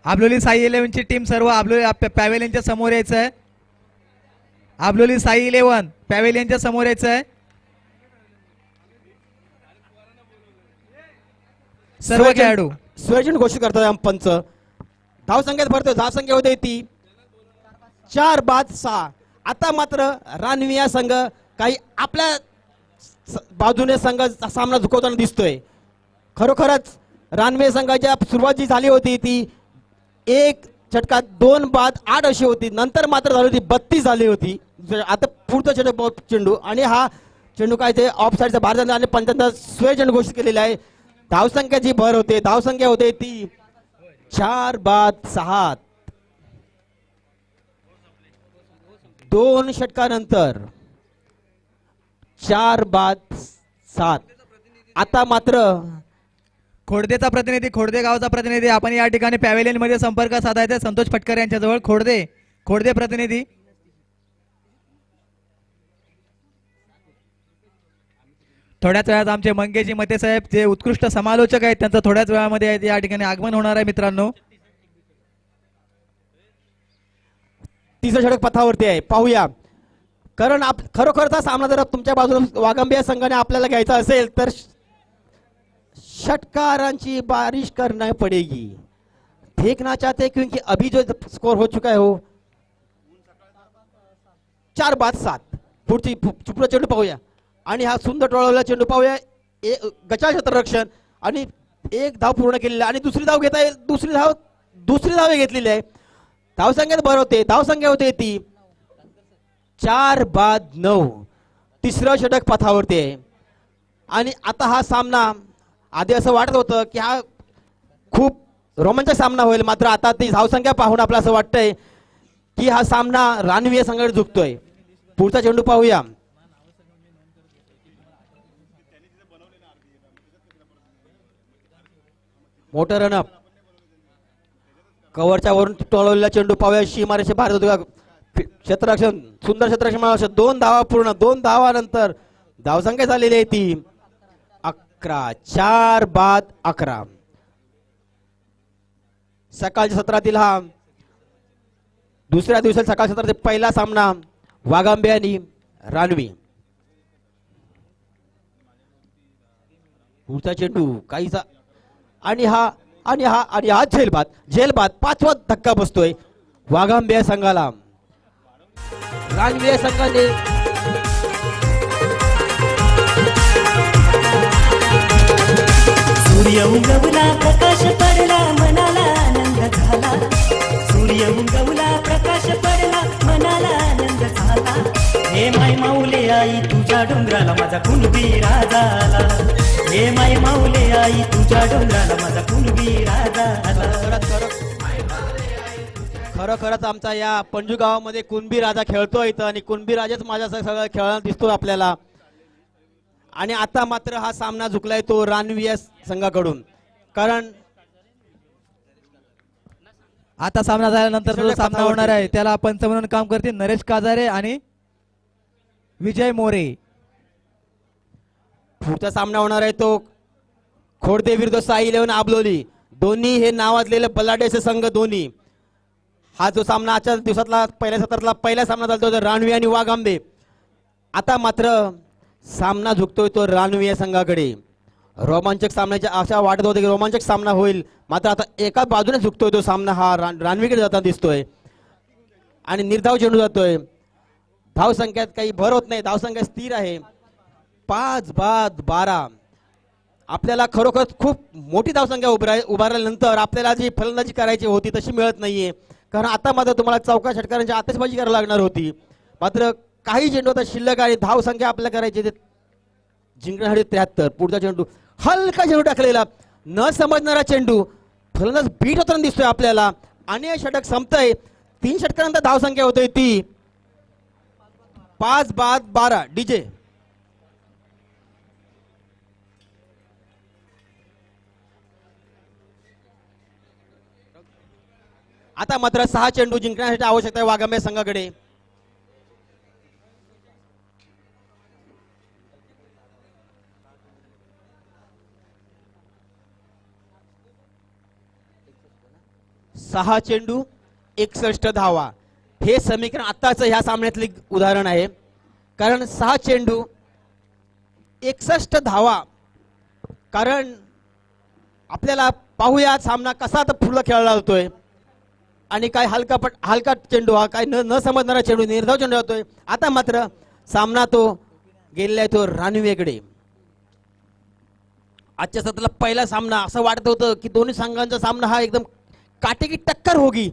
आबलोली साई 11ची टीम सर्व आबलोली पॅवेलियनच्या समोर यायचं आहे. आबलोली साई 11 पॅवेलियनच्या समोर यायचं आहे. सर्व खेळाडू स्वेजन घोषित करतो पंच. धावसंख्येत भरतोय. धावसंख्या होते ती 4-6. आता मात्र रानविया संघ काही आपल्या बाजूने संघ सामना झुकवताना दिसतोय. खरोखरच रानवे संघाच्या सुरुवात जी झाली होती ती 1 षटकात 2-8 अशी होती. नंतर मात्र झाली होती 32 झाली होती. आता पुढचा चेंडू आणि हा चेंडू काय ते ऑफ साईडचा बाहेर जाणार आणि पंचांचा स्वेजन घोषित केलेला आहे. धावसंख्याची भर होते. धावसंख्या होते ती 4-6. 2 षटकानंतर 4-7. आता मात्र खोडदेचा प्रतिनिधी, खोडदे गावचा प्रतिनिधी आपण या ठिकाणी पॅवेलियन मध्ये संपर्क साधायचा संतोष फटकर यांच्या जवळ. खोडदे प्रतिनिधी. थोड्याच वेळात आमचे मंगेजी मते साहेब जे उत्कृष्ट समालोचक आहेत त्यांचं थोड्याच वेळामध्ये या ठिकाणी आगमन होणार आहे मित्रांनो. तिसरं षटक पथावरती आहे. पाहूया. कारण खरोखरचा सामना जर तुमच्या बाजूने वाघांबे संघाने आपल्याला घ्यायचा असेल तर षटकारांची बारिश करना पडेगी. फेंकना चाहते हैं क्योंकि अभी जो स्कोर हो चुका है हो 4-7. पुढचा चेंडू पाहूया. आणि हा सुंदर टोळवलेला चेंडू पाहूया. गचाळ क्षेत्ररक्षण आणि 1 धाव पूर्ण केलेला आणि दुसरी धाव घेता येईल. दुसरी धाव घेतलेली आहे. धावसंख्येत भर होते. धावसंख्या होते ती 4-9. तिसरं षटक पथावरती आहे. आणि आता हा सामना आधी असं वाटत होतं की हा खूप रोमांचक सामना होईल. मात्र आता ती धावसंख्या पाहून आपलं असं वाटतंय की हा सामना रानवी संघाकडे झुकतोय. पुढचा चेंडू पाहूया. मोठं रनअप. कव्हरच्या वरून टोळवलेला चेंडू पाहूया. सीमारेषे बाहेर होतो का क्षेत्ररक्षण. सुंदर क्षेत्ररक्षण. 2 धावा पूर्ण. 2 धावानंतर धावसंख्या झालेली आहे ती 11. 4-11. सकाळच्या सत्रातील हा दुसऱ्या दिवसात सकाळ सत्रातील पहिला सामना वाघांबे आणि रानवी. पुढचा चेंडू काहीसा आणि हा झेलबाद पाचवा धक्का बसतोय वाघांबे संघाला. रानवे संघाने सूर्य उगवला प्रकाश पडला मनाला आनंद झाला. सूर्य उगवला प्रकाश पडला मनाला आनंद झाला. हे माय माऊले आई तुझ्या डोंगराला माझा कुणबी राजा आला. हे माय माऊले आई तुझ्या डोंगराला माझा कुणबी राजा आला. खरंच आमचा या पंजू गावामध्ये कुणबी राजा खेळतो इथं आणि कुणबी राजाच माझ्या सगळं खेळायला दिसतो आपल्याला. आणि आता मात्र हा सामना झुकलाय तो रानविया संघाकडून, कारण आता सामना झाल्यानंतर जो सगळ्या सामना पथावरती. होणार आहे त्याला पंच म्हणून काम करतील नरेश काजारे आणि विजय मोरे. पुढचा सामना होणार आहे तो खोडदे विरुद्ध साई 11 आबलोली. दोन्ही हे नावाजलेले बलाढ्याचे संघ दोन्ही. हा जो सामना आजच्या दिवसातला पहिल्या सत्रातला पहिला सामना झाला तो रानवी आणि वाघांबे. आता मात्र सामना झुकतोय तो रानवी संघाकडे. रोमांचक सामन्याच्या आशा वाटत होते की रोमांचक सामना होईल, मात्र आता एका बाजूने झुकतोय तो सामना हा रानवीकडे जाताना दिसतोय आणि निर्धाव चेंडू जातोय. धाव संख्यात काही भर होत नाही, धावसंख्या स्थिर आहे 5-12. आपल्याला खरोखर खूप मोठी धावसंख्या उभारल्यानंतर आपल्याला जी फलंदाजी करायची होती तशी मिळत नाहीये, कारण आता मात्र तुम्हाला चौका षटकारांची आतिषबाजी करावी लागणार होती. मात्र काही चेंडू आता शिल्लक आणि धावसंख्या आपल्याला करायची ते जिंकण्यासाठी 73. पुढचा चेंडू हलका चेंडू टाकलेला, न समजणारा चेंडू, फलंदाज बीट होताना दिसतोय आपल्याला आणि हे षटक संपतंय. 3 षटकानंतर धावसंख्या होतोय ती 5-12. डीजे आता मात्र 6 चेंडू जिंकण्यासाठी आवश्यकता आहे वाघांबे संघाकडे. सहा चेंडू 61 धावा. हे समीकरण आताच ह्या सामन्यातले उदाहरण आहे, कारण 6 चेंडू 61 धावा. कारण आपल्याला पाहूया सामना कसा आता पुढे खेळला जातोय आणि काय हलका चेंडू हा काय न समजणारा चेंडू निर्धाव चेंडू होतोय. आता मात्र सामना तो गेलेला आहे तो रानवेकडे. आजच्या सत्राला पहिला सामना असं वाटत होतं की दोन्ही संघांचा सामना हा एकदम काटेकी टक्कर होगी,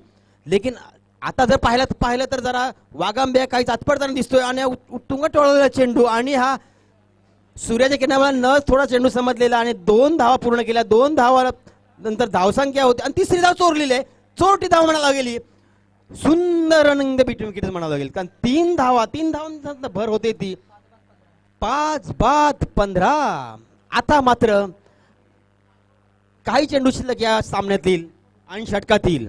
लेकिन आता जर पाहिलं तर जरा वाघांबे काही चाचपडताना दिसतोय आणि उत्तुंग टोळलेला चेंडू आणि हा सूर्याच्या किनाऱ्याला न थोडा चेंडू समजलेला आणि 2 धावा पूर्ण केल्या. 2 धावा नंतर धावसंख्या होती आणि तिसरी धाव चोरलेली आहे. चोरटी धाव म्हणायला गेली, सुंदर रनिंग द बिटवीन विकेट म्हणावं लागेल, कारण 3 धावांचा भर होते ती 5-15. आता मात्र काही चेंडू शिल्लक या सामन्यातील आणि षटकातील.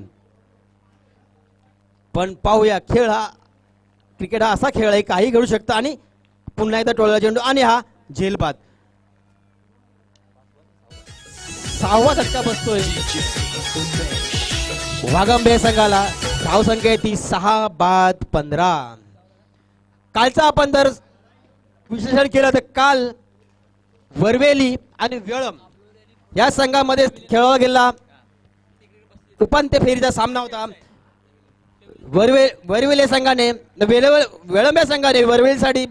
पण पाहूया, खेळ हा क्रिकेट हा असा खेळ आहे, काही घडू शकतं. आणि पुन्हा एकदा टोळला चेंडू आणि हा झेलबाद. 6वा झटका बसतोय वाघांबे संघाला. धावसंख्या आहे ती 6-15. कालचा आपण जर विश्लेषण केलं तर काल वरवेली आणि वेळम या संघामध्ये खेळला गेला उपांत्य फेरीचा सामना होता. वरवेली संघाने वेळंब या संघाने वरवेलीसाठी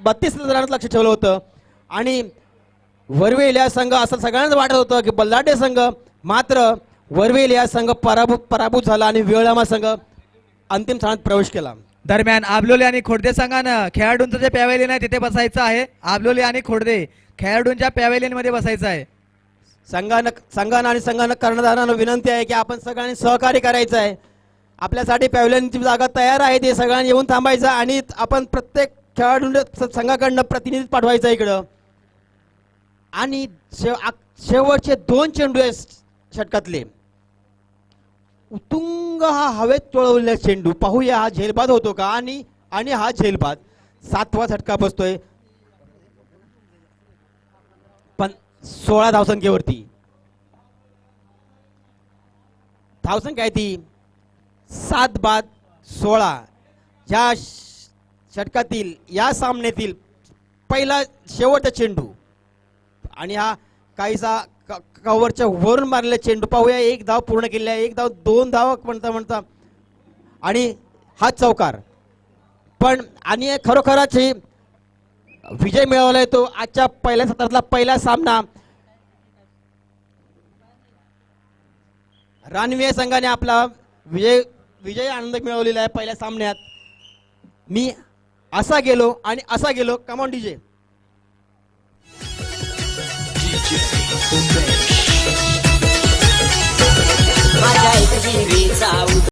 32 रनात लक्ष ठेवलं होतं आणि वरवेल या संघ असं सगळ्यांना वाटत होतं की बल्लाढ्य संघ, मात्र वरवेल या संघ पराभूत झाला आणि वेळंब संघ अंतिम स्थानात प्रवेश केला. दरम्यान आबलोली आणि खोडदे संघानं खेळाडूंचं जे पॅवेलियन आहे तिथे बसायचं आहे. आबलोली आणि खोडदे खेळाडूंच्या पॅवेलियन मध्ये बसायचं आहे. संघानं कर्णधारांना विनंती आहे की आपण सगळ्यांनी सहकार्य करायचं आहे. आपल्यासाठी पॅव्हलियनची जागा तयार आहे, ते सगळ्यांनी येऊन थांबायचं आणि आपण प्रत्येक खेळाडू संघाकडनं प्रतिनिधी पाठवायचं इकडं. आणि शेवटचे 2 चेंडू आहे षटकातले, उत्तुंग हा हवेत चोळवलेला चेंडू. पाहूया हा झेलबाद होतो का. आणि हा झेलबाद. 7वा झटका बसतोय पण 16 धावसंख्येवरती. धावसंख्या आहे ती 7-16. या षटकातील या सामन्यातील पहिला शेवटचा चेंडू आणि हा काहीसा कव्हरच्या वरून मारलेला चेंडू पाहूया. एक धाव पूर्ण केली आहे. एक धाव, दोन धाव म्हणता म्हणता आणि हा चौकार. पण आणि खरोखरच ही विजय मिळवलाय तो आजच्या पहिल्या सत्रातला पहिला सामना. रानवे संघाने आपला विजय आनंद मिळवलेला आहे पहिल्या सामन्यात. मी असा गेलो आणि असा गेलो. Come on DJ. माझ्या